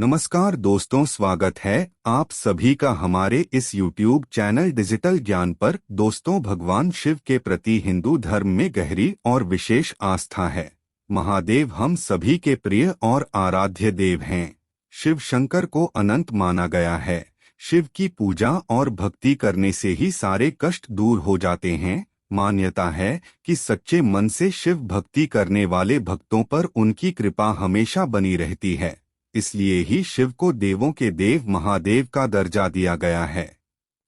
नमस्कार दोस्तों, स्वागत है आप सभी का हमारे इस YouTube चैनल डिजिटल ज्ञान पर। दोस्तों, भगवान शिव के प्रति हिंदू धर्म में गहरी और विशेष आस्था है। महादेव हम सभी के प्रिय और आराध्य देव हैं। शिव शंकर को अनंत माना गया है। शिव की पूजा और भक्ति करने से ही सारे कष्ट दूर हो जाते हैं। मान्यता है कि सच्चे मन से शिव भक्ति करने वाले भक्तों पर उनकी कृपा हमेशा बनी रहती है। इसलिए ही शिव को देवों के देव महादेव का दर्जा दिया गया है।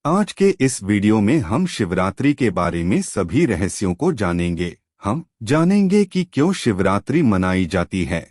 आज के इस वीडियो में हम शिवरात्रि के बारे में सभी रहस्यों को जानेंगे। हम जानेंगे कि क्यों शिवरात्रि मनाई जाती है,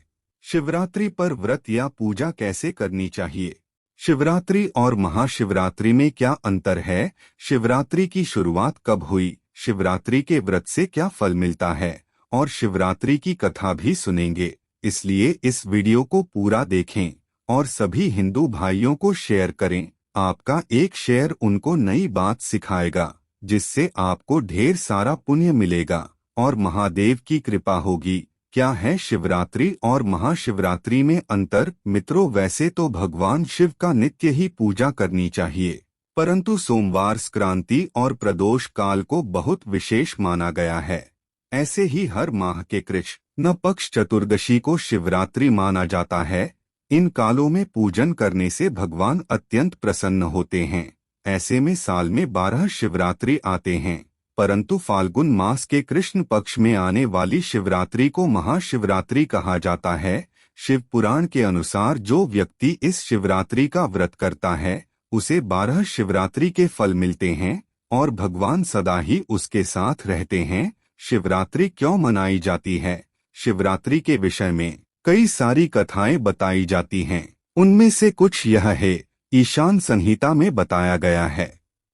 शिवरात्रि पर व्रत या पूजा कैसे करनी चाहिए, शिवरात्रि और महाशिवरात्रि में क्या अंतर है, शिवरात्रि की शुरुआत कब हुई, शिवरात्रि के व्रत से क्या फल मिलता है, और शिवरात्रि की कथा भी सुनेंगे। इसलिए इस वीडियो को पूरा देखें और सभी हिंदू भाइयों को शेयर करें। आपका एक शेयर उनको नई बात सिखाएगा, जिससे आपको ढेर सारा पुण्य मिलेगा और महादेव की कृपा होगी। क्या है शिवरात्रि और महाशिवरात्रि में अंतर? मित्रों, वैसे तो भगवान शिव का नित्य ही पूजा करनी चाहिए, परंतु सोमवार, संक्रांति और प्रदोष काल को बहुत विशेष माना गया है। ऐसे ही हर माह के कृष्ण पक्ष चतुर्दशी को शिवरात्रि माना जाता है। इन कालों में पूजन करने से भगवान अत्यंत प्रसन्न होते हैं। ऐसे में साल में 12 शिवरात्रि आते हैं, परंतु फाल्गुन मास के कृष्ण पक्ष में आने वाली शिवरात्रि को महाशिवरात्रि कहा जाता है। शिव पुराण के अनुसार जो व्यक्ति इस शिवरात्रि का व्रत करता है उसे 12 शिवरात्रि के फल मिलते हैं और भगवान सदा ही उसके साथ रहते हैं। शिवरात्रि क्यों मनाई जाती है? शिवरात्रि के विषय में कई सारी कथाएं बताई जाती हैं। उनमें से कुछ यह है। ईशान संहिता में बताया गया है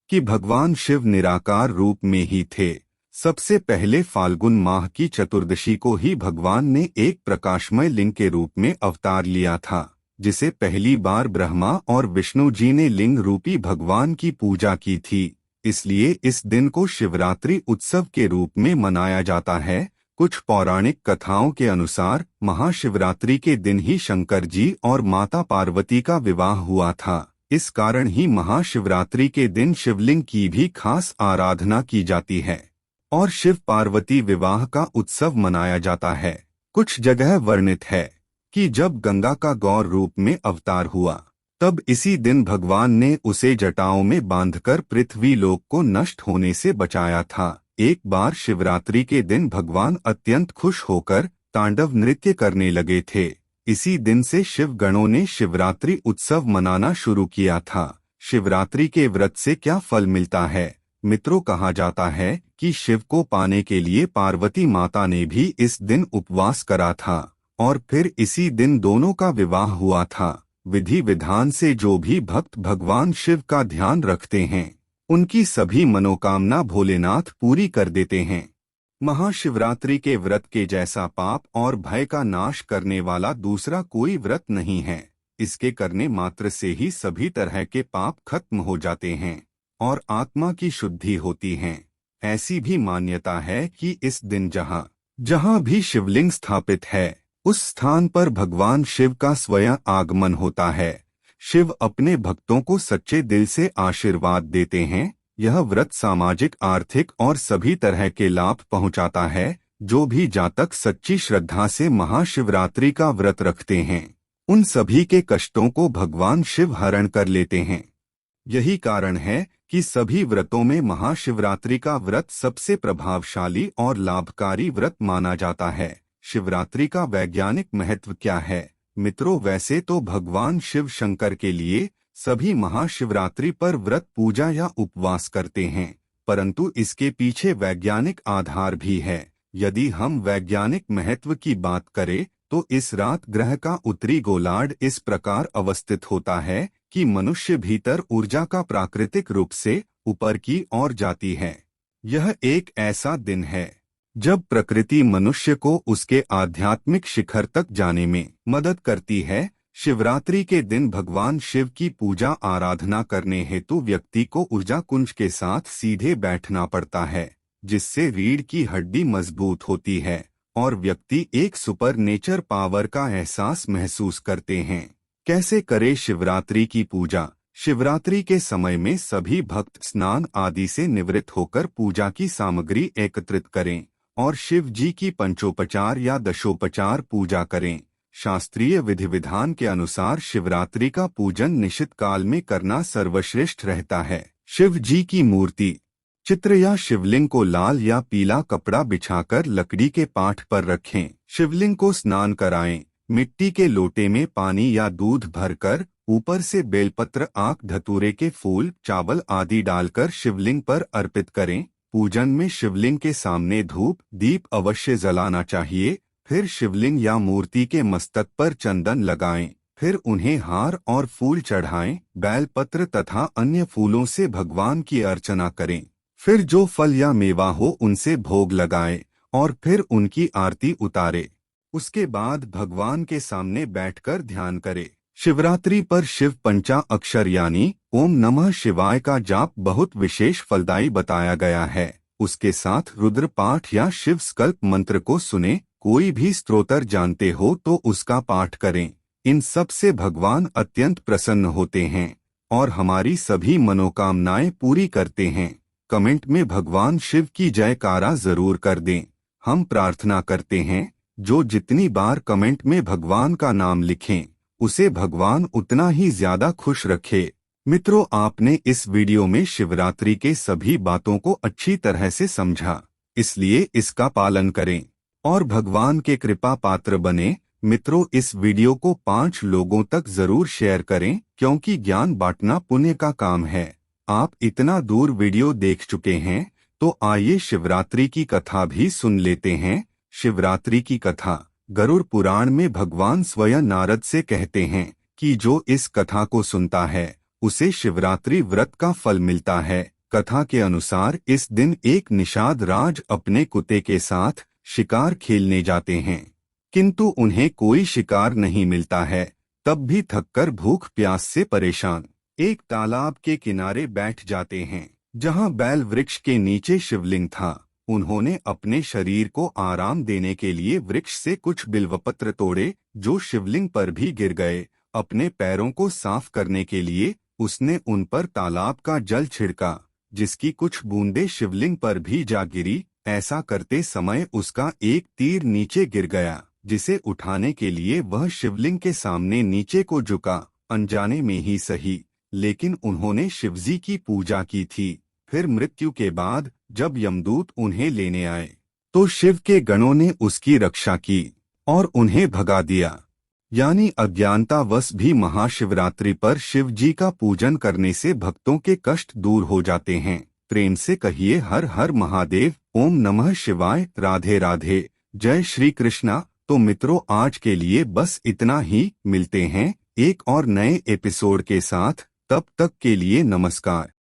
कि भगवान शिव निराकार रूप में ही थे। सबसे पहले फाल्गुन माह की चतुर्दशी को ही भगवान ने एक प्रकाशमय लिंग के रूप में अवतार लिया था, जिसे पहली बार ब्रह्मा और विष्णु जी ने लिंग रूपी भगवान की पूजा की थी। इसलिए इस दिन को शिवरात्रि उत्सव के रूप में मनाया जाता है। कुछ पौराणिक कथाओं के अनुसार महाशिवरात्रि के दिन ही शंकर जी और माता पार्वती का विवाह हुआ था। इस कारण ही महाशिवरात्रि के दिन शिवलिंग की भी खास आराधना की जाती है और शिव पार्वती विवाह का उत्सव मनाया जाता है। कुछ जगह वर्णित है कि जब गंगा का गौर रूप में अवतार हुआ, तब इसी दिन भगवान ने उसे जटाओं में बांधकर पृथ्वी लोक को नष्ट होने से बचाया था। एक बार शिवरात्रि के दिन भगवान अत्यंत खुश होकर तांडव नृत्य करने लगे थे। इसी दिन से शिव गणों ने शिवरात्रि उत्सव मनाना शुरू किया था। शिवरात्रि के व्रत से क्या फल मिलता है? मित्रों, कहा जाता है कि शिव को पाने के लिए पार्वती माता ने भी इस दिन उपवास करा था और फिर इसी दिन दोनों का विवाह हुआ था। विधि विधान से जो भी भक्त भगवान शिव का ध्यान रखते हैं, उनकी सभी मनोकामना भोलेनाथ पूरी कर देते हैं। महाशिवरात्रि के व्रत के जैसा पाप और भय का नाश करने वाला दूसरा कोई व्रत नहीं है। इसके करने मात्र से ही सभी तरह के पाप खत्म हो जाते हैं और आत्मा की शुद्धि होती है। ऐसी भी मान्यता है कि इस दिन जहाँ भी शिवलिंग स्थापित है, उस स्थान पर भगवान शिव का स्वयं आगमन होता है। शिव अपने भक्तों को सच्चे दिल से आशीर्वाद देते हैं। यह व्रत सामाजिक, आर्थिक और सभी तरह के लाभ पहुंचाता है। जो भी जातक सच्ची श्रद्धा से महाशिवरात्रि का व्रत रखते हैं, उन सभी के कष्टों को भगवान शिव हरण कर लेते हैं। यही कारण है कि सभी व्रतों में महाशिवरात्रि का व्रत सबसे प्रभावशाली और लाभकारी व्रत माना जाता है। शिवरात्रि का वैज्ञानिक महत्व क्या है? मित्रों, वैसे तो भगवान शिव शंकर के लिए सभी महाशिवरात्रि पर व्रत, पूजा या उपवास करते हैं, परंतु इसके पीछे वैज्ञानिक आधार भी है। यदि हम वैज्ञानिक महत्व की बात करें तो इस रात ग्रह का उत्तरी गोलार्ध इस प्रकार अवस्थित होता है कि मनुष्य भीतर ऊर्जा का प्राकृतिक रूप से ऊपर की ओर जाती है। यह एक ऐसा दिन है जब प्रकृति मनुष्य को उसके आध्यात्मिक शिखर तक जाने में मदद करती है। शिवरात्रि के दिन भगवान शिव की पूजा आराधना करने हेतु व्यक्ति को ऊर्जा कुंज के साथ सीधे बैठना पड़ता है, जिससे रीढ़ की हड्डी मजबूत होती है और व्यक्ति एक सुपर नेचर पावर का एहसास महसूस करते हैं। कैसे करें शिवरात्रि की पूजा। शिवरात्रि के समय में सभी भक्त स्नान आदि से निवृत्त होकर पूजा की सामग्री एकत्रित करें और शिव जी की पंचोपचार या दशोपचार पूजा करें। शास्त्रीय विधि विधान के अनुसार शिवरात्रि का पूजन निश्चित काल में करना सर्वश्रेष्ठ रहता है। शिव जी की मूर्ति, चित्र या शिवलिंग को लाल या पीला कपड़ा बिछाकर लकड़ी के पाठ पर रखें। शिवलिंग को स्नान कराएं। मिट्टी के लोटे में पानी या दूध भरकर ऊपर से बेलपत्र, आक, धतूरे के फूल, चावल आदि डालकर शिवलिंग पर अर्पित करें। पूजन में शिवलिंग के सामने धूप दीप अवश्य जलाना चाहिए। फिर शिवलिंग या मूर्ति के मस्तक पर चंदन लगाएं। फिर उन्हें हार और फूल चढ़ाएं। बेलपत्र तथा अन्य फूलों से भगवान की अर्चना करें। फिर जो फल या मेवा हो उनसे भोग लगाएं और फिर उनकी आरती उतारे। उसके बाद भगवान के सामने बैठकर ध्यान करें। शिवरात्रि पर शिव पंचा अक्षर यानी ओम नमः शिवाय का जाप बहुत विशेष फलदायी बताया गया है। उसके साथ रुद्र पाठ या शिव संकल्प मंत्र को सुने। कोई भी स्तोत्र जानते हो तो उसका पाठ करें। इन सब से भगवान अत्यंत प्रसन्न होते हैं और हमारी सभी मनोकामनाएं पूरी करते हैं। कमेंट में भगवान शिव की जयकारा जरूर कर दें। हम प्रार्थना करते हैं जो जितनी बार कमेंट में भगवान का नाम लिखें उसे भगवान उतना ही ज्यादा खुश रखे। मित्रों, आपने इस वीडियो में शिवरात्रि के सभी बातों को अच्छी तरह से समझा, इसलिए इसका पालन करें और भगवान के कृपा पात्र बने। मित्रों, इस वीडियो को 5 लोगों तक जरूर शेयर करें क्योंकि ज्ञान बांटना पुण्य का काम है। आप इतना दूर वीडियो देख चुके हैं तो आइए शिवरात्रि की कथा भी सुन लेते हैं। शिवरात्रि की कथा गरुड़ पुराण में भगवान स्वयं नारद से कहते हैं कि जो इस कथा को सुनता है उसे शिवरात्रि व्रत का फल मिलता है। कथा के अनुसार इस दिन एक निषाद राज अपने कुत्ते के साथ शिकार खेलने जाते हैं, किंतु उन्हें कोई शिकार नहीं मिलता है। तब भी थककर भूख प्यास से परेशान एक तालाब के किनारे बैठ जाते हैं जहां बैल वृक्ष के नीचे शिवलिंग था। उन्होंने अपने शरीर को आराम देने के लिए वृक्ष से कुछ बिल्वपत्र तोड़े जो शिवलिंग पर भी गिर गए। अपने पैरों को साफ करने के लिए उसने उन पर तालाब का जल छिड़का जिसकी कुछ बूंदें शिवलिंग पर भी जा गिरी। ऐसा करते समय उसका एक तीर नीचे गिर गया जिसे उठाने के लिए वह शिवलिंग के सामने नीचे को झुका। अनजाने में ही सही, लेकिन उन्होंने शिवजी की पूजा की थी। फिर मृत्यु के बाद जब यमदूत उन्हें लेने आए तो शिव के गणों ने उसकी रक्षा की और उन्हें भगा दिया। यानी अज्ञानतावश भी महाशिवरात्रि पर शिव जी का पूजन करने से भक्तों के कष्ट दूर हो जाते हैं। प्रेम से कहिए हर हर महादेव, ओम नमः शिवाय, राधे राधे, जय श्री कृष्णा। तो मित्रों, आज के लिए बस इतना ही। मिलते हैं एक और नए एपिसोड के साथ। तब तक के लिए नमस्कार।